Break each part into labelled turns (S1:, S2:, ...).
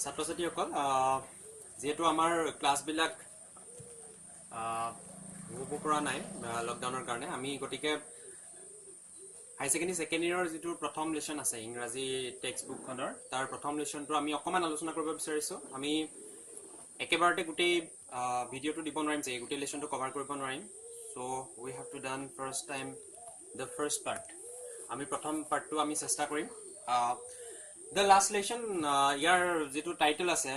S1: ছাত্ৰ-ছাত্ৰীসকল যেহেতু আমাৰ ক্লাছবিলাক হ'ব পৰা নাই লকডাউনৰ কাৰণে আমি গতিকে হাই সেকেন্ডাৰী সেকেন্ড ইয়াৰৰ যেটো প্ৰথম লেসন আছে ইংৰাজী টেক্সট বুকখনৰ তাৰ প্ৰথম লেসনটো আমি অকমান আলোচনা কৰিব বিচাৰিছো আমি একেবাৰতে গোটেই ভিডিওটো দিব নোৱাৰিম যে গোটেই লেসনটো কভাৰ কৰিব নোৱাৰিম so we have to done first time the first part আমি প্ৰথম পাৰ্টটো আমি চেষ্টা কৰিম দ্য লাষ্ট লেসন ইয়াৰ যেটো টাইটেল আছে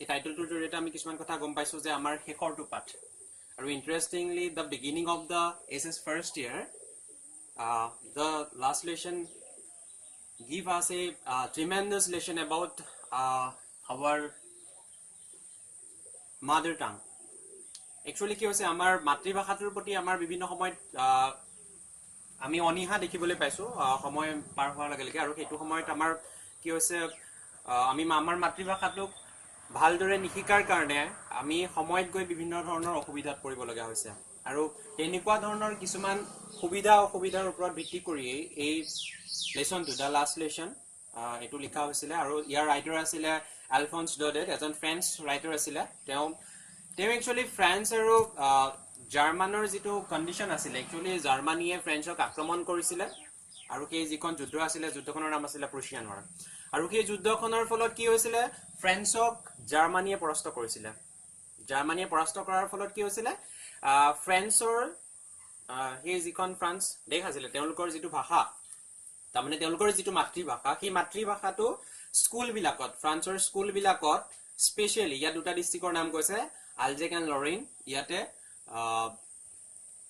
S1: এই টাইটেলটোৰ জৰিয়তে আমি কিছুমান কথা গম পাইছো যে আমাৰ শেষৰটো পাঠ আৰু interestingly the beginning of the SS first year the last lesson give us a tremendous lesson about our mother tongue. Actually কি হৈছে আমাৰ মাতৃভাষাটোৰ প্ৰতি আমাৰ বিভিন্ন সময়ত আমি অনিহা দেখিবলৈ পাইছো সময় পাৰ হোৱাৰ লগে লগে আৰু সেইটো সময়ত আমাৰ কি হৈছে আমি আমাৰ মাতৃভাষাটোক ভালদৰে নিশিকাৰ কাৰণে আমি সময়ত গৈ বিভিন্ন ধৰণৰ অসুবিধাত পৰিব লগা হৈছে আৰু তেনেকুৱা ধৰণৰ কিছুমান সুবিধা অসুবিধাৰ ওপৰত ভিত্তি কৰি এই লেসনটো দা লাষ্ট লেসন এটো লিখা হৈছিল আৰু ইয়াৰ ৰাইটাৰ আছিল আলফন্স ডডেট এজন ফ্ৰেঞ্চ ৰাইটাৰ আছিল তেওঁ একচুয়ালি ফ্ৰান্স আৰু জাৰ্মানৰ যেটো কন্ডিশন আছিল একচুয়ালি জাৰ্মানীয়ে ফ্ৰেঞ্চক আক্ৰমণ কৰিছিল আৰু সেই যিখন যুদ্ধ আছিল যুদ্ধখনৰ নাম আছিল প্ৰুছিয়ান ৱাৰ আৰু সেই যুদ্ধখনৰ ফলত কি হৈছিল ফ্ৰেঞ্চক জাৰ্মানীয়ে পৰাস্ত কৰিছিল জাৰ্মানীয়ে পৰাস্ত কৰাৰ ফলত কি হৈছিল ফ্ৰেন্সৰ হে যিখন ফ্ৰান্স দেশ আছিল তেওঁলোকৰ যেটো ভাষা তাৰমানে তেওঁলোকৰ যেটো মাতৃভাষা সেই মাতৃভাষাটো স্কুল বিলাকত ফ্ৰান্সৰ স্কুল বিলাকত স্পেশালি ইয়া দুটা ডিস্ট্ৰিক্টৰ নাম কৈছে আলজেক এণ্ড লৰেইন ইয়াতে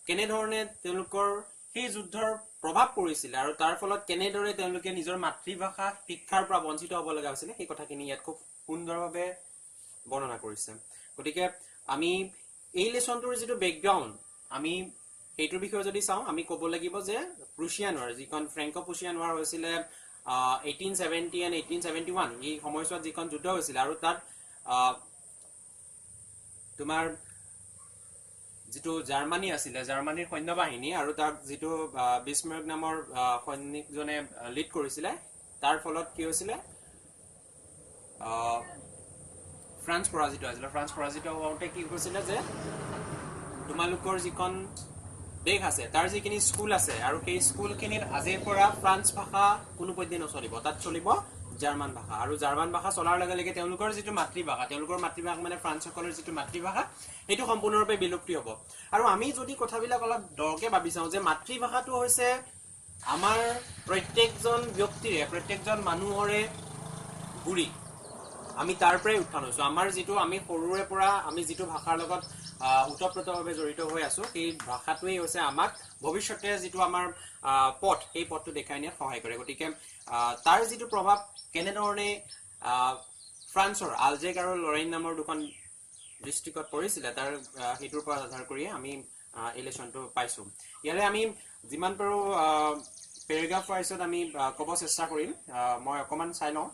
S1: কেনে ধৰণে তেওঁলোকৰ সেই যুদ্ধৰ প্ৰভাৱ পৰিছিল আৰু তাৰ ফলত কেনে ধৰণে তেওঁলোকে নিজৰ মাতৃভাষা শিক্ষাৰ পৰা বঞ্চিত হ'ব লগা হৈছিল সেই কথাখিনি ইয়াত খুব সুন্দৰভাৱে বৰ্ণনা কৰিছে গতিকে আমি এই লেসনটোৰ যেটো ব্যাকগ্ৰাউণ্ড আমি এইটোৰ বিষয়ে যদি চাও আমি ক'ব লাগিব যে প্ৰুছিয়ান ৱাৰ যিখন ফ্ৰেংকো প্ৰুছিয়ান ৱাৰ হৈছিল 1870 and 1871 এই সময়ছোৱাত যিখন যুদ্ধ হৈছিল আৰু তাত তোমাৰ যেটো জাৰ্মানী আছিল জাৰ্মানীৰ সৈন্যবাহিনী আৰু তাক যেটো বিস্মাৰ্ক নামৰ সৈনিকজনে লিড কৰিছিল তাৰ ফলত কি হৈছিল ফ্ৰান্স পৰাজিত হৈছিল ফ্ৰান্স পৰাজিত হোৱাতে কি হৈছিল যে তোমালোকৰ যিখন দেশ আছে তাৰ যিখিনি স্কুল আছে আৰু সেই স্কুলখিনিত আজিৰ পৰা ফ্ৰান্স ভাষা কোনো পধ্যে নচলিব তাত চলিব জাৰ্মান ভাষা আৰু জাৰ্মান ভাষা চলাৰ লগে লগে তেওঁলোকৰ যেটো মাতৃভাষা মানে ফ্ৰান্সকলৰ যেটো মাতৃভাষা এটো সম্পূৰ্ণৰূপে বিলুপ্তি হ'ব আৰু আমি যদি কথাবিলাক অলপ দৰকে ভাবি চাও যে মাতৃভাষাটো হৈছে আমাৰ প্ৰত্যেকজন ব্যক্তিৰে প্ৰত্যেকজন মানুহৰে গুৰি আমি তাৰ পৰাই উত্থান হৈছো আমাৰ যেটো আমি সৰুৰে পৰা আমি যেটো ভাষাৰ লগত উতপ্ৰোতভাৱে জড়িত হৈ আছো এই ভাষাটোই হৈছে আমাক ভৱিষ্যতে যেটো আমাৰ পথ এই পথটো দেখাই নিয়াত সহায় কৰে গতিকে তাৰ যেটো প্ৰভাৱ কেনে ধৰণে ফ্ৰান্সৰ আলজেক আৰু লৰেইন নামৰ দুখন ডিস্ট্ৰিক্টত পৰিছিল তাৰ হেতুৰ পৰা আধাৰ কৰি আমি এই লেসনটো পাইছো ইয়াৰে আমি যিমান পাৰো paragraph wise আমি ক'ব চেষ্টা কৰিম মই অকমান চাই লওঁ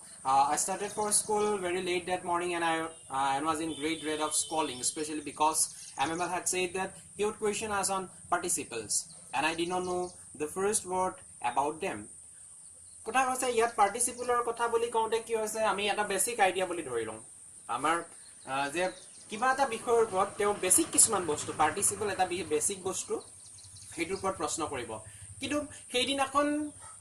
S1: I started for school very late that morning and I was in great dread of scolding especially because MML had said that he would question us on participles and I did not know the first word about them কথা হৈছে ইয়াত পাৰ্টিসিপলৰ কথা বুলি কওঁতে কি হৈছে আমি এটা বেসিক আইডিয়া বুলি ধৰি লওঁ আমাৰ যে কিবা এটা বিষয়ৰ ওপৰত তেওঁ বেসিক কিছুমান বস্তু পাৰ্টিসিপল এটা বেসিক বস্তু হেতুৰ ওপৰত প্ৰশ্ন কৰিব কিন্তু সেই দিনাখন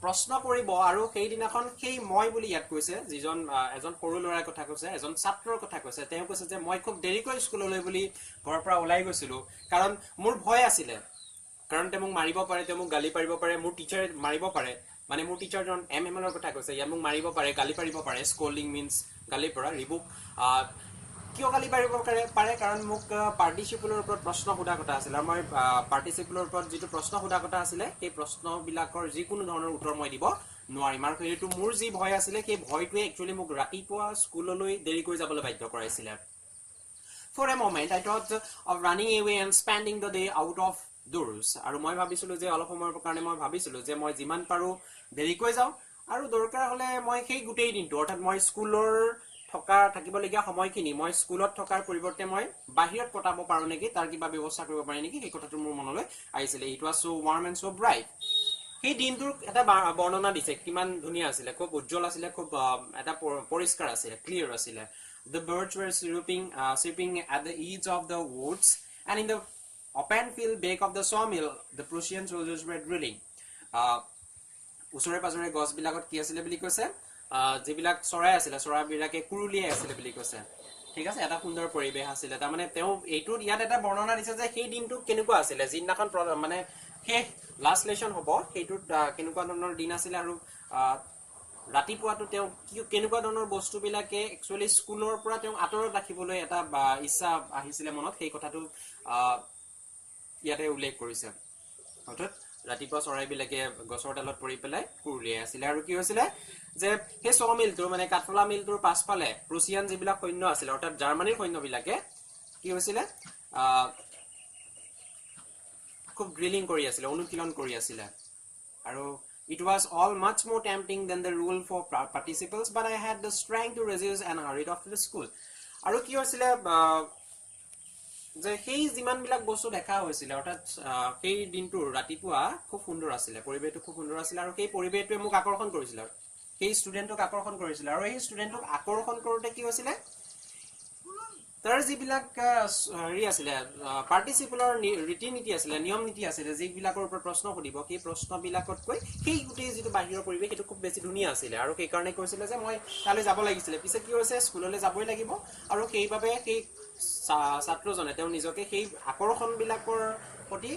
S1: প্ৰশ্ন কৰিব আৰু সেই দিনাখন সেই মই বুলি ইয়াত কৈছে যিজন এজন সৰু ল'ৰাৰ কথা কৈছে এজন ছাত্ৰৰ কথা কৈছে তেওঁ কৈছে যে মই খুব দেৰিকৈ স্কুললৈ বুলি ঘৰৰ পৰা ওলাই গৈছিলো কাৰণ মোৰ ভয় আছিল কাৰণ তেওঁ মোক মাৰিব পাৰে তেওঁ মোক গালি পাৰিব পাৰে মোৰ টিচাৰ মাৰিব পাৰে মানে মোৰ টিচাৰজন এমএমএলৰ কথা কৈছে ইয়া মোক মাৰিব পাৰে গালি পাৰিব পাৰে স্কোল্ডিং মিন্স গালি পৰা ৰিবুক কিয় গালি পাৰিব পাৰে কাৰণ মোক পাৰ্টিসিপলৰ ওপৰত প্ৰশ্ন সোধা কথা আছিল আৰু মই পাৰ্টিসিপলৰ ওপৰত যেটো প্ৰশ্ন সোধা কথা আছিল এই প্ৰশ্নবিলাকৰ যিকোনো ধৰণৰ উত্তৰ মই দিব নোৱাৰিম আৰু সেইটো মোৰ যি ভয় আছিল সেই ভয়টোৱে একচুয়ালি মোক ৰাতিপুৱা স্কুললৈ দেৰিকৈ যাবলৈ বাধ্য কৰাইছিল For a moment I thought of running away and spending the day out of doors আৰু মই ভাবিছিলো যে অলপ সময়ৰ কাৰণে মই ভাবিছিলো যে মই যিমান পাৰো দেৰিকৈ যাও আৰু দৰকাৰ হলে মই সেই গুটেই দিনটো অৰ্থাৎ মই স্কুলৰ থাকিবলগীয়া সময়খিনি মই স্কুলত থকাৰ পৰিৱৰ্তে মই বাহিৰত কটাব পাৰো নেকি তাৰ কিবা ব্যৱস্থা কৰিব পাৰি নেকি এই কথাটো মোৰ মনলৈ আহিছিল it was so warm and so bright সেই দিনটোৰ এটা বৰ্ণনা দিছে কিমান ধুনীয়া আছিল খুব উজ্জ্বল আছিল খুব এটা পৰিষ্কাৰ আছিল ক্লিয়াৰ আছিল the birds were chirping at the edge of the woods and in the open field back of the sawmill the Prussian soldiers were drilling usore pazore gos bilakot ki asile bili koise jibilak sorai asile sorai bilake kuruliai asile bili koise ঠিক আছে এটা সুন্দৰ পৰিবেশ আছিল তাৰ মানে তেও এইটো ইয়াত এটা বৰ্ণনা দিছে যে সেই দিনটো কেনেকুৱা আছিল জিন্নাখন মানে হে লাষ্ট লেসন হ'ব সেইটো কেনেকুৱা ধৰণৰ দিন আছিল আৰু ৰাতিপুৱাটো তেও কেনেকুৱা ধৰণৰ বস্তু বিলাকে একচুয়ালি স্কুলৰ পৰা তেও আতৰত ৰাখিবলৈ এটা ইচ্ছা আহিছিল মনত সেই কথাটো ইয়াতে উল্লেখ কৰিছে অৰ্থাৎ ৰাতিপুৱা চৰাই বিলাকে গছৰ ডালত পৰি পেলাই কুৰিয়াই আছিল আৰু কি হৈছিল যে হে সমিলটো মানে কাঠফলা মিলটোৰ পাছফালে প্ৰুছিয়ান যিবিলাক সৈন্য আছিল অৰ্থাৎ জাৰ্মানীৰ সৈন্য বিলাকে কি হৈছিল খুব ড্ৰিলিং কৰি আছিল অনুশীলন কৰি আছিল আৰু it was all much more tempting than the rule for participles but I had the strength to resist and hurried off to the school আৰু কি হৈছিল যে সেই জিমান বিলাক বস্তু দেখা হৈছিল অৰ্থাৎ সেই দিনটো ৰাতিপুৱা খুব সুন্দৰ আছিল পৰিবেশটো খুব সুন্দৰ আছিল আৰু সেই পৰিবেশটোৱে মোক আকৰ্ষণ কৰিছিল সেই ষ্টুডেন্টক আকৰ্ষণ কৰিছিল আৰু এই ষ্টুডেন্টক আকৰ্ষণ কৰোতে কি হৈছিল তাৰ যিবিলাক হেৰি আছিল পাৰ্টিসিপলৰ ৰীতি নীতি আছিল নিয়ম নীতি আছিল যিবিলাকৰ ওপৰত প্ৰশ্ন সুধিব সেই প্ৰশ্ন বিলাকতকৈ সেই গুটেই যিটো বাহিৰৰ পৰিবেশ সেইটো খুব বেছি ধুনীয়া আছিল আৰু সেই কাৰণে কৈছিল যে মই তালৈ যাব লাগিছিল পিছে কি হৈছে স্কুললৈ যাবই লাগিব আৰু সেইভাবে সেই ছাত্ৰজনে তেওঁ নিজকে সেই আকৰ্ষণ বিলাকৰ প্ৰতি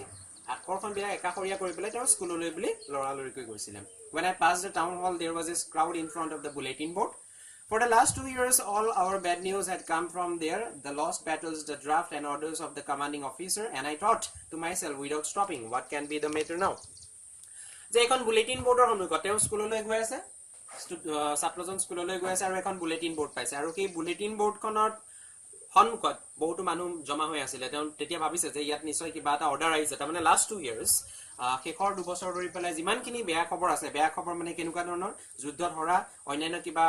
S1: আকৰ্ষণ বিলাক একাখৰীয়া কৰি পেলাই তেওঁ স্কুললৈ বুলি লৰালৰিকৈ গৈছিল when I passed the town hall there was a crowd in front of the bulletin board for the last 2 years all our bad news had come from there the lost battles the draft and orders of the commanding officer and I thought to myself without stopping what can be the matter now যে এখন bulletin বোৰ্ডৰ সন্মুখত তেওঁ স্কুললৈ গৈ আছে ছাত্ৰজন স্কুললৈ গৈ আছে আৰু এখন বুলেটিন বোৰ্ড পাইছে আৰু সেই বুলেটিন বোৰ্ডখনত সন্মুখত বহুতো মানুহ জমা হৈ আছিল তেওঁ তেতিয়া ভাবিছে যে ইয়াত নিশ্চয় কিবা এটা অৰ্ডাৰ আহিছে তাৰ মানে লাষ্ট 2 ইয়াৰ্স শেষৰ 2 বছৰ ধৰি পেলাই যিমানখিনি বেয়া খবৰ আছে বেয়া খবৰ মানে কেনেকুৱা ধৰণৰ যুদ্ধত হৰা অন্যান্য কিবা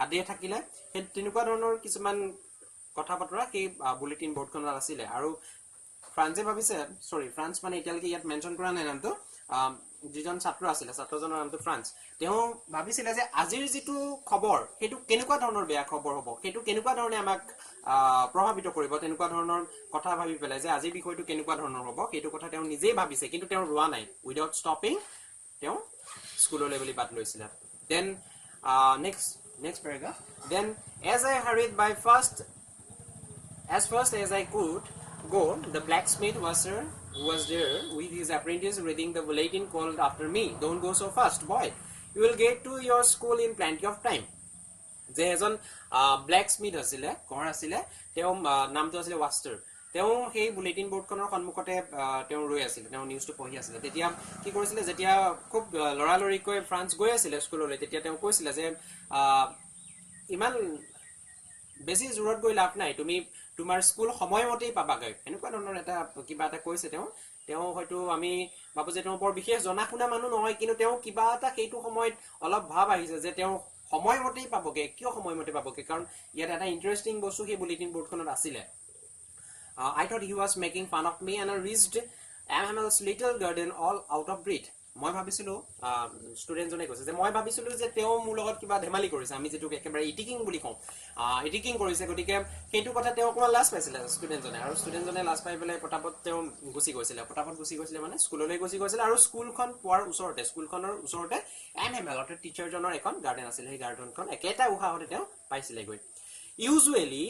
S1: আদেশ থাকিলে সেই তেনেকুৱা ধৰণৰ কিছুমান কথা বতৰা সেই বুলেটিন বোৰ্ডখনত আছিল আৰু ফ্ৰান্সে ভাবিছে ফ্ৰান্স মানে এতিয়ালৈকে ইয়াত মেনশন কৰা নাই নামটো যিজন ছাত্ৰ আছিল ছাত্ৰজনৰ নামটো ফ্ৰান্স তেওঁ ভাবিছিল যে আজিৰ যিটো খবৰ সেইটো কেনেকুৱা ধৰণৰ বেয়া খবৰ হ'ব সেইটো কেনেকুৱা ধৰণে আমাক প্ৰভাৱিত কৰিব তেনেকুৱা ধৰণৰ কথা ভাবি পেলাই যে আজিৰ বিষয়টো কেনেকুৱা ধৰণৰ হ'ব সেইটো কথা তেওঁ নিজেই ভাবিছে কিন্তু তেওঁ ৰোৱা নাই উইদাউট ষ্টপিং তেওঁ স্কুললৈ বুলি বাট লৈছিল then next paragraph then as I hurried by fast as I could go the blacksmith was there with his apprentice reading the bulletin called after me don't go so fast boy you will get to your school in plenty of time যে এজন blacksmith আছিল কোন আছিল তেওঁ নামটো আছিল ওয়াস্টাৰ তেওঁ সেই বুলেটিন বোৰ্ডখনৰ সন্মুখতে তেওঁ ৰৈ আছিল তেওঁ নিউজটো পঢ়ি আছিল তেতিয়া কি কৰিছিল যেতিয়া খুব লৰালৰিকৈ ফ্ৰান্স গৈ আছিল স্কুললৈ তেতিয়া তেওঁ কৈছিল যে ইমান বেছি জোৰত গৈ লাভ নাই তুমি তোমাৰ স্কুল সময়মতেই পাবাগৈ এনেকুৱা ধৰণৰ এটা কিবা এটা কৈছে তেওঁ হয়তো আমি ভাবো যে তেওঁ বৰ বিশেষ জনাশুনা মানুহ নহয় কিন্তু তেওঁ কিবা এটা সেইটো সময়ত অলপ ভাব আহিছে যে তেওঁ সময়মতেই পাবগে কিয় সময়মতে পাবগে কাৰণ ইয়াত এটা ইন্টাৰেষ্টিং বস্তু সেই বুলেটিন বোৰ্ডখনত আছিল I thought he was making fun of me and I reached Amhel's little garden all out of breath মই ভাবিছিলো ষ্টুডেন্ট জনে কৈছে যে মই ভাবিছিলো যে তেওঁ মোৰ লগত কিবা ধেমালি কৰিছে আমি যেটো একেবাৰে ইটিকিং বুলি কওঁ ইটিকিং কৰিছে গতিকে সেইটো কথা তেওঁ কোৱা লাজ পাইছিল ষ্টুডেন্ট জনে আৰু ষ্টুডেন্ট জনে লাজ পাই পেলাই পটাপট তেওঁ গুছি গৈছিল মানে স্কুললৈ গুছি গৈছিল আৰু স্কুলখন পোৱাৰ ওচৰতে স্কুলখনৰ ওচৰতে এমএমএল অৰ্থাৎ টিচাৰ জনৰ এখন গাৰ্ডেন আছিল সেই গাৰ্ডেনখন একেটা উহাহতে তেওঁ পাইছিলে গৈ ইউজুৱেলি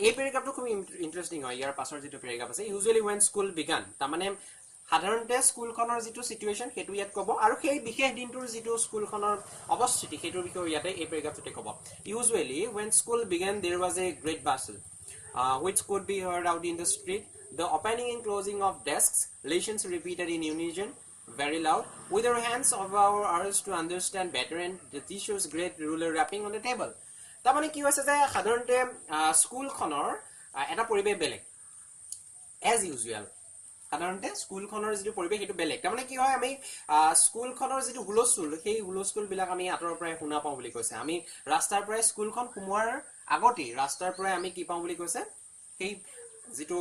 S1: এই পেৰাগ্ৰাফটো খুব ইন্টাৰেষ্টিং হয় ইয়াৰ পাছৰ যেটো পেৰাগ্ৰাফ আছে ইউজুৱেলি when school began তাৰমানে সাধাৰণতে স্কুলখনৰ যেটো সিচুৱেচন হেতু ইয়াত কব আৰু সেই বিশেষ দিনটোৰ যেটো স্কুলখনৰ অৱস্থিতি হেতুৰ বিষয়ে ইয়াতে এই পেৰাগ্ৰাফটোতে কব usually when school began there was a great bustle which could be heard out in the street the opening and closing of desks lessons repeated in unison very loud with our hands of our ears to understand better and the teacher's great ruler rapping on the table তাৰমানে কি হৈছে যে সাধাৰণতে স্কুলখনৰ এটা পৰিবেশ বেলেগ as usual সাধাৰণতে স্কুলখনৰ যেটো পৰিবেশ হেতু বেলেগ তাৰমানে কি হয় আমি স্কুলখনৰ যেটো হুলস্থুল সেই হুলস্থুল বিলাক আমি আঁতৰৰ পৰাই শুনা পাওঁ বুলি কৈছে আমি ৰাস্তাৰ পৰাই স্কুলখন সোমোৱাৰ আগতে ৰাস্তাৰ পৰাই আমি কি পাওঁ বুলি কৈছে সেই যেটো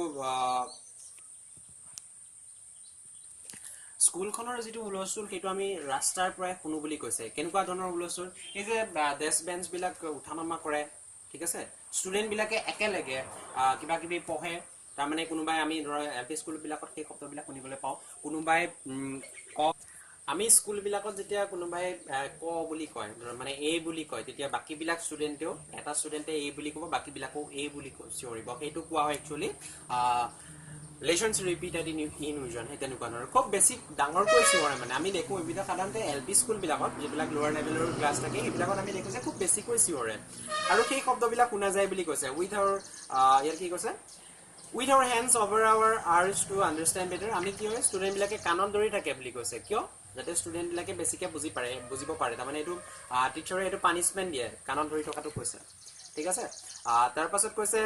S1: স্কুলখনৰ যেটো হুলস্থুল সেইটো আমি ৰাস্তাৰ পৰাই শুনো বুলি কৈছে কেনেকুৱা ধৰণৰ হুলস্থুল এই যে ডেস্ক বেঞ্চ বিলাক উঠানামা কৰে ঠিক আছে ষ্টুডেন্ট বিলাকে একেলগে কিবা কিবি পঢ়ে তাৰমানে কোনোবাই আমি ধৰা এলপি স্কুল বিলাকত সেই শব্দবিলাক শুনিবলৈ পাওঁ কোনোবাই ক আমি স্কুল বিলাকত যেতিয়া কোনোবাই ক বুলি কয় মানে এ বুলি কয় তেতিয়া বাকি বিলাক ষ্টুডেন্টেও এটা ষ্টুডেন্টে এ বুলি ক'ব বাকি বিলাকও এ বুলি চিঞৰিব সেইটো কোৱা হয় একচুয়ালি লেচনস ৰিপিটেড ইন ইউজন সেই তেনেকুৱা ধৰণৰ খুব বেছি ডাঙৰকৈ চিঞৰে মানে আমি দেখো এইবিলাক সাধাৰণতে এলপি স্কুল বিলাকত যিবিলাক লোৱাৰ লেভেলৰ ক্লাছ থাকে সেইবিলাকত আমি দেখো যে খুব বেছিকৈ চিঞৰে আৰু সেই শব্দবিলাক শুনা যায় বুলি কৈছে উইথ আৱাৰ ইয়াৰ কি কৈছে with our hands over our ears to understand better আমি কি হয় ষ্টুডেন্ট বিলাকে কাণত ধৰি থাকে বুলি কৈছে কিয় যাতে ষ্টুডেন্ট বিলাকে বেছিকৈ বুজিব পাৰে তাৰমানে এইটো টিচাৰে এইটো পানিশমেন্ট দিয়ে কাণত ধৰি থকাটো কৈছে ঠিক আছে তাৰ পাছত কৈছে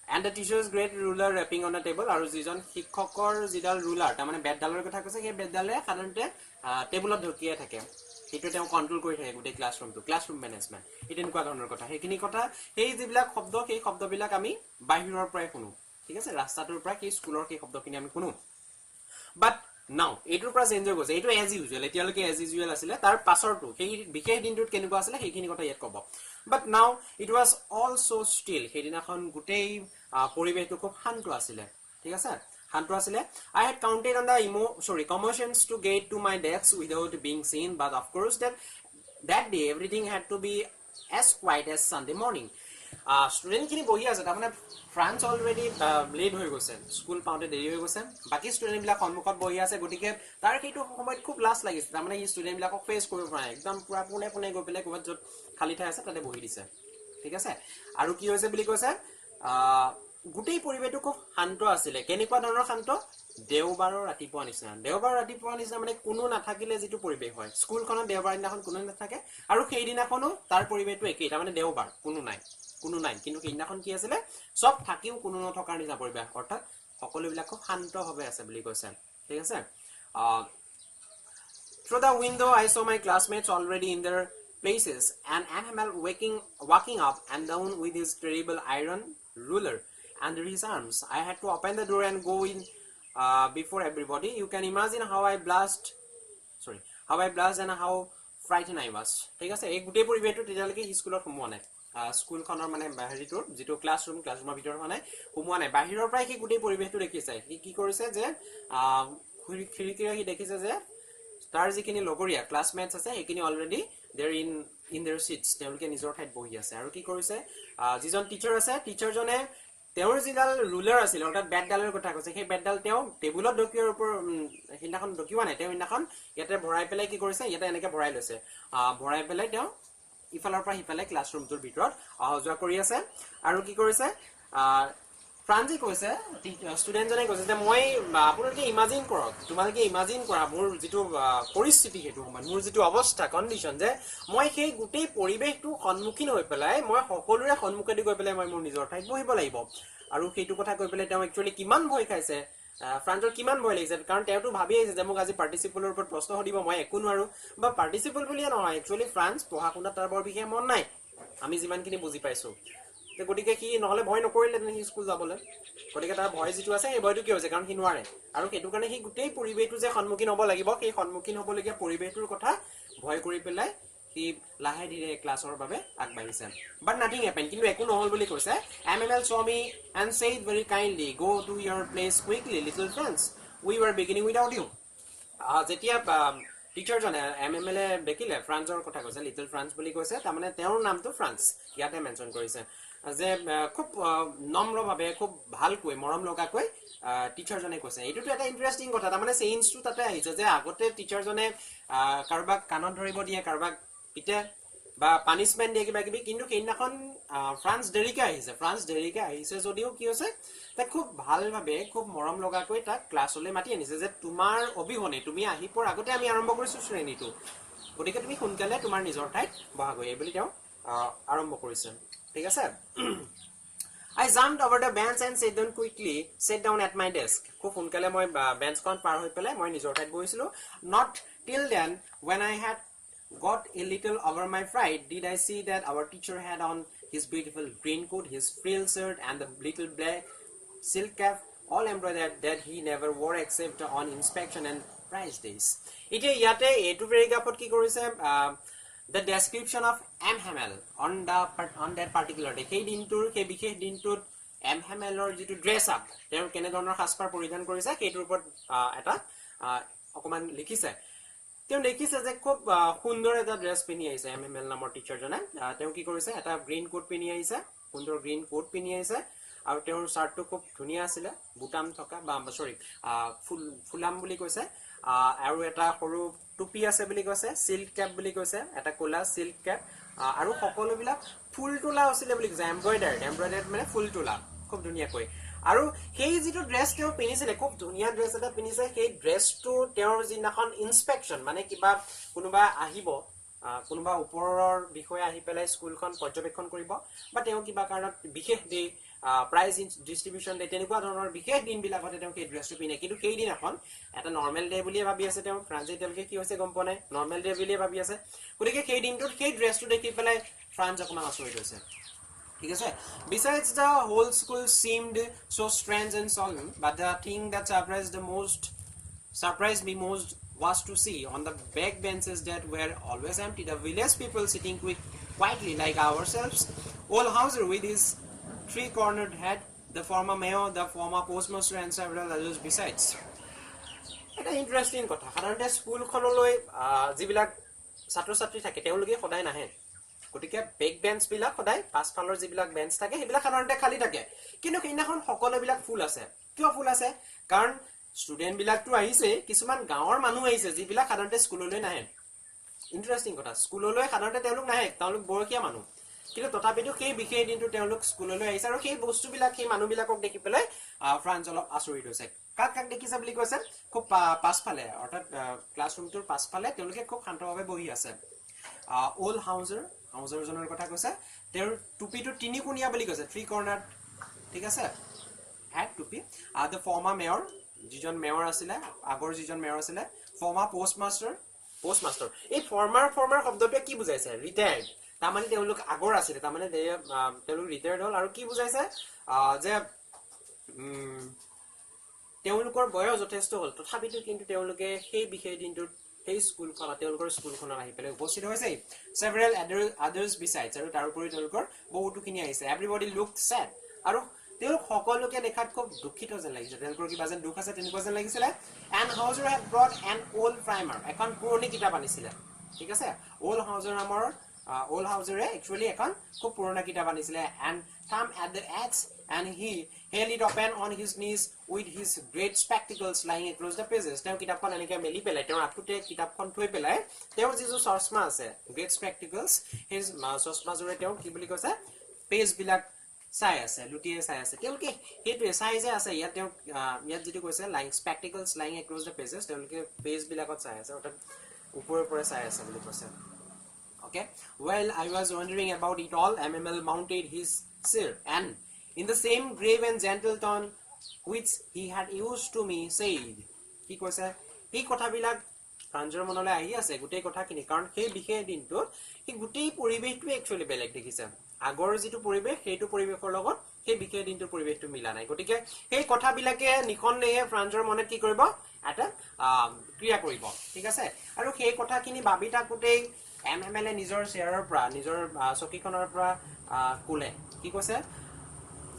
S1: and the teacher's great ruler wrapping on a table আৰু যিজন শিক্ষকৰ যিডাল ৰুলাৰ তাৰমানে বেডডালৰ কথা কৈছে সেই বেডডালে সাধাৰণতে টেবুলত ঢকিয়াই থাকে সেইটো তেওঁ কন্ট্ৰোল কৰি থাকে গোটেই ক্লাছৰুম মেনেজমেন্ট এই তেনেকুৱা ধৰণৰ কথা সেইখিনি কথা সেই যিবিলাক শব্দ সেই শব্দবিলাক আমি বাহিৰৰ পৰাই শুনো ঠিক আছে ৰাস্তাটোৰ পৰা কি স্কুলৰ কি শব্দখিনি আমি শুনো বাট নাও এইটোৰ পৰা চেঞ্জ হৈ গৈছে এইটো এজ ইউজুৱেল এতিয়ালৈকে এজ ইউজুৱেল আছিলে তাৰ পাছৰটো সেই বিশেষ দিনটোত কেনেকুৱা আছিলে সেইখিনি কথা ইয়াত ক'ব but now it was also still সেইদিনাখন গোটেই পৰিৱেশটো খুব শান্ত আছিলে ঠিক আছে শান্ত আছিলে I had counted on the commotions to get to my desk without being seen but of course that day everything had to be as quiet as Sunday morning student খিনি বহি আছে তাৰমানে ফ্ৰান্স অলৰেডি লেট হৈ গৈছে school পাওঁতে দেৰি হৈ গৈছে বাকি ষ্টুডেন্ট বিলাক সন্মুখত বহি আছে গতিকে তাৰ সেইটো সময়ত খুব লাজ লাগিছে তাৰমানে এই ষ্টুডেন্ট বিলাকক ফেচ কৰিব পৰা একদম পুৰা পোনে গৈ পেলাই ক'ৰবাত য'ত খালী ঠাই আছে তাতে বহি দিছে ঠিক আছে আৰু কি হৈছে বুলি কৈছে গোটেই পৰিৱেশটো খুব শান্ত আছিলে কেনেকুৱা ধৰণৰ শান্ত দেওবাৰৰ ৰাতিপুৱা নিচিনা মানে কোনো নাথাকিলে যিটো পৰিৱেশ হয় স্কুলখনত দেওবাৰ দিনাখন কোনো নাথাকে আৰু সেই দিনাখনো তাৰ পৰিৱেশটো একেই তাৰমানে দেওবাৰ কোনো নাই কিন্তু সেইদিনাখন কি আছিলে সব থাকিও কোনো নথকাৰ নিচিনা পৰিৱেশ অৰ্থাৎ সকলোবিলাক খুব শান্তভাৱে আছে বুলি কৈছে ঠিক আছে through the window I saw my classmates already in their places and Animal walking up and down with his terrible iron ruler under his arms I had to open the door and go in before everybody you can imagine how I blushed and how frightened I was ঠিক আছে এই গোটেই পৰিৱেশটো তেতিয়ালৈকে স্কুলত সোমোৱা নাই স্কুলখনৰ মানে বাহিৰটোৰ যেটো ক্লাছৰুমৰ ভিতৰত মানে সোমোৱা নাই বাহিৰৰ পৰাই কি গোটেই পৰিৱেশটো দেখিছে কি কৰিছে যে খিৰিকীৰে কি দেখিছে যে তাৰ যিখিনি লগৰীয়া ক্লাছমেটছ আছে সেইখিনি already there in their seats তেওঁলোকে নিজৰ ঠাইত বহি আছে আৰু কি কৰিছে যিজন টিচাৰ আছে টিচাৰজনে তেওঁৰ যিডাল ৰুলাৰ আছিল অৰ্থাৎ বেডডালৰ কথা কৈছে সেই বেডডাল তেওঁ টেবুলত ডকিয়াৰ ওপৰ হিন্দাখন ডকিওৱা নাই তেওঁ হিন্দাখন ইয়াতে ভৰাই পেলাই কি কৰিছে ইয়াতে এনেকে ভৰাই লৈছে ভৰাই পেলাই তেওঁ ইফালৰ পৰা হিফালে ক্লাছৰুমটোৰ ভিতৰত অহা কৰি আছে আৰু কি কৰিছে ফ্ৰান্সে কৈছে ষ্টুডেন্টজনে কৈছে যে মই আপোনালোকে ইমাজিন কৰা মোৰ যিটো পৰিস্থিতি হেতু মোৰ যিটো অৱস্থা কন্ডিশন যে মই সেই গোটেই পৰিৱেশটো সন্মুখীন হৈ পেলাই মই সকলোৰে সন্মুখেদি গৈ পেলাই মই মোৰ নিজৰ ঠাইত বহিব লাগিব আৰু সেইটো কথা কৈ পেলাই তেওঁ একচুয়ালি কিমান ভয় খাইছে ফ্ৰান্সৰ কিমান ভয় লাগিছে কাৰণ তেওঁটো ভাবি আহিছে যে মোক আজি পাৰ্টিসিপলৰ ওপৰত প্ৰশ্ন সুধিব মই একো নোৱাৰো বা পাৰ্টিসিপল বুলিয়ে নহয় একচুয়ালি ফ্ৰান্স পঢ়া শুনা তাৰ বৰ বিশেষ মন নাই আমি যিমানখিনি বুজি পাইছো গতিকে কি নহলে ভয় নকৰিলে তেনে স্কুল যাবলৈ গতিকে তাৰ ভয় যিটো আছে এই ভয়টো কি হৈছে কাৰণ কি নোৱাৰে আৰু সেইটো কাৰণে সি গোটেই পৰিৱেশটো যে সন্মুখীন হ'ব লাগিব সেই সন্মুখীন হ'বলগীয়া পৰিৱেশটোৰ কথা ভয় কৰি পেলাই সি লাহে ধীৰে ক্লাছৰ বাবে আগবাঢ়িছে বাট নাথিং হেপেন কিন্তু একো নহল বুলি কৈছে MML saw me and said very kindly go to your place quickly little friends we were beginning without you যেতিয়া টিচাৰ জনে MML দেখিলে ফ্ৰান্সৰ কথা কৈছে লিটল ফ্ৰান্স বুলি কৈছে তাৰমানে তেওঁৰ নামটো ফ্ৰান্স ইয়াতে মেনচন কৰিছে যে খুব নম্ৰভাৱে খুব ভালকৈ মৰম লগাকৈ টিচাৰ জনে কৈছে এইটোটো এটা ইন্টাৰেষ্টিং কথা তাৰমানে চেঞ্জটো তাতে আহিছে যে আগতে টিচাৰ জনে কাৰবাক কাণত ধৰিব দিয়ে কাৰবাক পিটে বা পানিশমেন্ট দিয়ে কিবা কিবি কিন্তু সেইদিনাখন ফ্ৰান্স দেৰিকে আহিছে যদিও কি হৈছে তাক খুব ভালভাৱে খুব মৰম লগাকৈ তাক ক্লাছলৈ মাতি আনিছে যে তোমাৰ অবিহনে তুমি আহি পৰ আগতে আমি আৰম্ভ কৰিছো শ্ৰেণীটো গতিকে তুমি সোনকালে তোমাৰ নিজৰ ঠাইত বহাগৈ এই বুলি তেওঁ আৰম্ভ কৰিছে ঠিক আছে I jumped over the bench and sat down at my desk খুব সোনকালে মই বেঞ্চখন পাৰ হৈ পেলাই মই নিজৰ ঠাইত বহিছিলো not till then when I had got a little over my fright did I see that our teacher had on his beautiful green coat his frill shirt and the little black silk cap all embroidered that he never wore except on inspection and surprise days. এতিয়া ইয়াতে এইটো paragraphত কি কৰিছে the description of M. Hamel on that particular day. সেই দিনটোৰ সেই বিশেষ দিনটোত M. Hamelৰ যিটো ড্ৰেছ আপ তেওঁ কেনে ধৰণৰ সাজপাৰ পৰিধান কৰিছে সেইটোৰ ওপৰত এটা অকমান লিখিছে তেওঁ দেখিছে যে খুব সুন্দৰ এটা ড্ৰেছ পিন্ধি আহিছে M. Hamel নামৰ টিচাৰজনে তেওঁ কি কৰিছে এটা গ্ৰীণ কোট পিন্ধি আহিছে সুন্দৰ গ্ৰীণ কোট পিন্ধি আহিছে আৰু তেওঁৰ শাৰ্টটো খুব ধুনীয়া আছিল বুটাম থকা বা সৰি ফুলাম বুলি কৈছে আৰু এটা সৰু টুপি আছে বুলি কৈছে সিল্ক ক্যাপ বুলি কৈছে এটা কোলা সিল্ক ক্যাপ আৰু সকলোবিলাক ফুল তোলা আছিল বুলি কৈছে এমব্ৰয়ডাৰ্ড মানে ফুল তোলা খুব ধুনীয়া কৈ আৰু সেই যিটো ড্ৰেছ তেওঁ পিনিছিলে খুব ধুনীয়া ড্ৰেছ এটা পিনিছে সেই ড্ৰেছটো তেওঁৰ যিনাখন ইনস্পেকচন মানে কিবা কোনোবা আহিব কোনোবা ওপৰৰ বিষয়ে আহি পেলাই স্কুলখন পৰ্যবেক্ষণ কৰিব বা তেওঁ কিবা কাৰণত বিশেষ ডে প্ৰাইজ ডিস্ট্ৰিবিউশন ডে তেনেকুৱা ধৰণৰ বিশেষ দিনবিলাকতে তেওঁ সেই ড্ৰেছটো পিনে কিন্তু সেই দিন এখন এটা নৰ্মেল ডে বুলি ভাবি আছে তেওঁ ফ্ৰান্সে তেওঁলোকে কি হৈছে গম পোৱা নাই নৰ্মেল ডে বুলি ভাবি আছে গতিকে সেই দিনটোত সেই ড্ৰেছটো দেখি পেলাই ফ্ৰান্স অকমান আচৰিত হৈছে ঠিক আছে besides the whole school seemed so strange and solemn but the thing that surprised me most was to see on the back benches that were always empty the village people sitting quietly like ourselves old Hauser with his three-cornered head the former mayor the former postmaster and several others besides এটা interesting কথা সাধাৰণতে স্কুলখনলৈ যিবিলাক ছাত্ৰ ছাত্ৰী থাকে তেওঁলোকে সদায় নাহে গতিকে বেক বেঞ্চ বিলাক সদায় পাছফালৰ যিবিলাক বেঞ্চ থাকে সেইবিলাক সাধাৰণতে খালি থাকে কিন্তু সেইদিনাখন সকলোবিলাক ফুল আছে কিয় ফুল আছে কাৰণ ষ্টুডেন্ট বিলাকটো আহিছে কিছুমান গাঁৱৰ মানুহ আহিছে যিবিলাক সাধাৰণতে স্কুললৈ নাহে ইন্টাৰেষ্টিং কথা স্কুললৈ সাধাৰণতে তেওঁলোক নাহে তেওঁলোক বৰকীয়া মানুহ কিন্তু তথাপিতো সেই বিশেষ দিনটো তেওঁলোক স্কুললৈ আহিছে আৰু সেই বস্তুবিলাক সেই মানুহবিলাকক দেখি পেলাই ফ্ৰান্স অলপ আচৰিত হৈছে কাক দেখিছে বুলি কৈছে খুব পাছফালে অৰ্থাৎ ক্লাছৰুমটোৰ পাছফালে তেওঁলোকে খুব শান্তভাৱে বহি আছে ওল হাউজাৰজনৰ কথা কৈছে তেওঁৰ টুপিটো তিনিকুণীয়া বুলি কৈছে থ্ৰী কৰ্নাৰ ঠিক আছে হেড টুপি দ্য ফৰ্মাৰ মেয়ৰ যিজন মেয়ৰ আছিলে আগৰ যিজন মেয়ৰ আছিলে ফৰ্মাৰ পোষ্টমাষ্টাৰ এই ফৰ্মাৰ শব্দটোৱে কি বুজাইছে ৰিটায়াৰ্ড তাৰমানে তেওঁলোক আগৰ আছিলে তাৰমানে তেওঁলোক ৰিটায়াৰ্ড হ'ল আৰু কি বুজাইছে যে তেওঁলোকৰ বয়স যথেষ্ট হ'ল তথাপিতো কিন্তু তেওঁলোকে সেই বিশেষ দিনটোত সেই তেওঁলোকৰ স্কুলখনত আহি পেলাই উপস্থিত হৈছে several others besides আৰু তাৰ উপৰি তেওঁলোকৰ বহুতখিনি আহিছে everybody looked sad আৰু তেওঁলোক সকলোকে দেখাত খুব দুখিত যেন লাগিছে তেওঁলোকৰ কিবা যেন দুখ আছে তেনেকুৱা যেন লাগিছিলে and Hauser had brought an old primer এখন পুৰণি কিতাপ আনিছিলে ঠিক আছে old Hauser actually এখন খুব পুৰণা কিতাপ আনিছিলে and thumb at the edge and he held it open on his knees with his great spectacles lying across the pages তেওঁ কিতাপখন এনেকৈ মেলি পেলাই তেওঁ আঁঠুতে কিতাপখন থৈ পেলাই তেওঁৰ যিটো চশমা আছে great spectacles his চশমাজোৰে তেওঁ কি বুলি কৈছে পেজ বিলাক চাই আছে লুটিয়ে চাই আছে তেওঁলোকে সেইটোৱে চাই যে আছে ইয়াত তেওঁ ইয়াত যিটো কৈছে lying spectacles lying across the pages তেওঁলোকে পেজ বিলাকত চাই আছে অৰ্থাৎ ওপৰৰ পৰা চাই আছে বুলি কৈছে okay well I was wondering about it all MML mounted his sir and in the same grave and gentle tone which he had used to me said কি কৈছে এই কথাবিলাক ফ্ৰান্সৰ মনলৈ আহি আছে গোটেই কথাখিনি কাৰণ সেই বিশেষ দিনটোত এই গোটেই পৰিৱেশটো একচুৱেলি বেলেগ দেখিছে আগৰ যিটো পৰিৱেশ সেইটো পৰিৱেশৰ লগত সেই বিশেষ দিনটোৰ পৰিৱেশটো মিলা নাই গতিকে সেই কথাবিলাকে নিখননেহে ফ্ৰান্সৰ মনত কি কৰিব এটা ক্ৰিয়া কৰিব ঠিক আছে আৰু সেই কথাখিনি ভাবি থাকোতেই MML নিজৰ চেয়াৰৰ পৰা নিজৰ চকীখনৰ পৰা কোলে কি কৈছে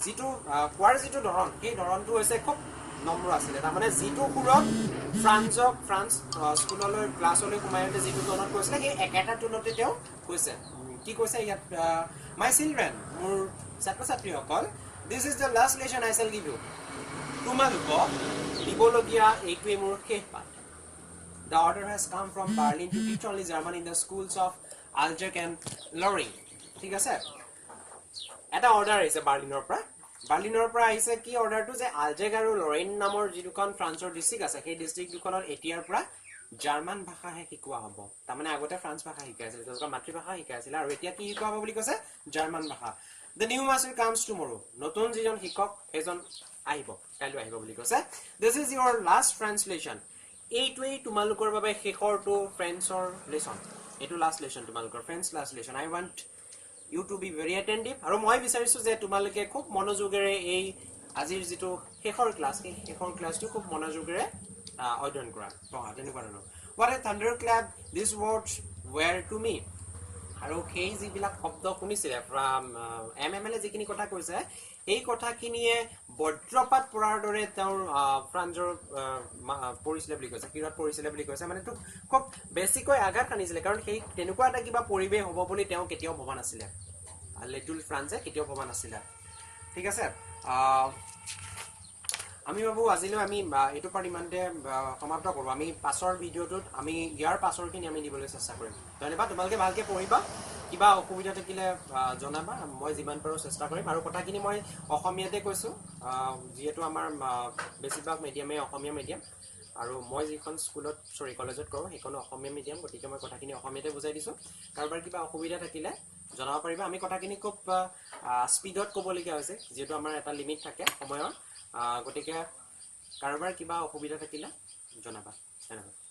S1: যিটো কোৱাৰ যিটো ধৰণ সেই ধৰণটো হৈছে খুব নম্ৰ আছিলে তাৰমানে যিটো সুৰত ফ্ৰান্স স্কুললৈ ক্লাছলৈ সোমাইতে যিটো টনত কৈছিলে সেই একেটা টনতে তেওঁ কৈছে কি কৈছে ইয়াত মাই চিলড্ৰেন মোৰ ছাত্ৰ ছাত্ৰীসকল this is the last lesson I shall give you তোমালোকক দিবলগীয়া এইটোৱে মোৰ শেষ পাঠ The order has come from Berlin to teach only German in the schools of Alzeg and Loring. ঠিক আছে এটা অৰ্ডাৰ আহিছে বাৰ্লিনৰ পৰা আহিছে কি অৰ্ডাৰটো যে আলজেগ আৰু লৰেইন নামৰ যিখন ফ্ৰান্সৰ ডিস্ট্ৰিক্ট আছে সেই ডিস্ট্ৰিক্ট দুখনৰ এতিয়াৰ পৰা জাৰ্মান ভাষাহে শিকোৱা হ'ব তাৰমানে আগতে ফ্ৰান্স ভাষা শিকাইছিল তেওঁলোকৰ মাতৃভাষা শিকাইছিল আৰু এতিয়া কি শিকোৱা হ'ব বুলি কৈছে জাৰ্মান ভাষা The new master comes tomorrow নতুন যিজন শিক্ষক এজন আহিব কাইলৈ আহিব বুলি কৈছে This is your last translation এইটোৱেই তোমালোকৰ বাবে শেষৰটো ফ্ৰেন্সৰ লেসন এইটো লাষ্ট লেসন তোমালোকৰ French last lesson I want you to be very attentive আৰু মই বিচাৰিছো যে তোমালোকে খুব মনোযোগেৰে এই আজিৰ যিটো শেষৰ ক্লাছটো খুব মনোযোগেৰে অধ্যয়ন কৰা পঢ়া তেনেকুৱা ধৰণৰ what a thunderclap these words were to me আৰু সেই যিবিলাক শব্দ শুনিছিলে এমএমএলে যিখিনি কথা কৈছে এই কথাখিনিয়ে বজ্ৰপাত পৰাৰ দৰে তেওঁৰ ফ্ৰান্সৰ পৰিছিলে বুলি কৈছে কিৰত পৰিছিলে বুলি কৈছে মানে খুব বেছিকৈ আঘাত সানিছিলে কাৰণ সেই তেনেকুৱা এটা কিবা পৰিৱেশ হ'ব বুলি তেওঁ কেতিয়াও ভবা নাছিলে লিটল ফ্ৰান্সে কেতিয়াও ভবা নাছিলে ঠিক আছে আমি ভাবো আজিলৈ আমি এইটো পাৰ্ট ইমানতে সমাপ্ত কৰোঁ আমি পাছৰ ভিডিঅ'টোত আমি ইয়াৰ পাছৰখিনি আমি দিবলৈ চেষ্টা কৰিম ধন্যবাদ তোমালোকে ভালকৈ পঢ়িবা কিবা অসুবিধা থাকিলে জনাবা মই যিমান পাৰোঁ চেষ্টা কৰিম আৰু কথাখিনি মই অসমীয়াতে কৈছোঁ যিহেতু আমাৰ বেছিভাগ মিডিয়ামে অসমীয়া মিডিয়াম আৰু মই যিখন কলেজত কৰোঁ সেইখনো অসমীয়া মিডিয়াম গতিকে মই কথাখিনি অসমীয়াতে বুজাই দিছোঁ কাৰোবাৰ কিবা অসুবিধা থাকিলে জনাব পাৰিবা আমি কথাখিনি খুব স্পীডত ক'বলগীয়া হৈছে যিহেতু আমাৰ এটা লিমিট থাকে সময়ৰ গতিকে কাৰোবাৰ কিবা অসুবিধা থাকিলে জনাবা ধন্যবাদ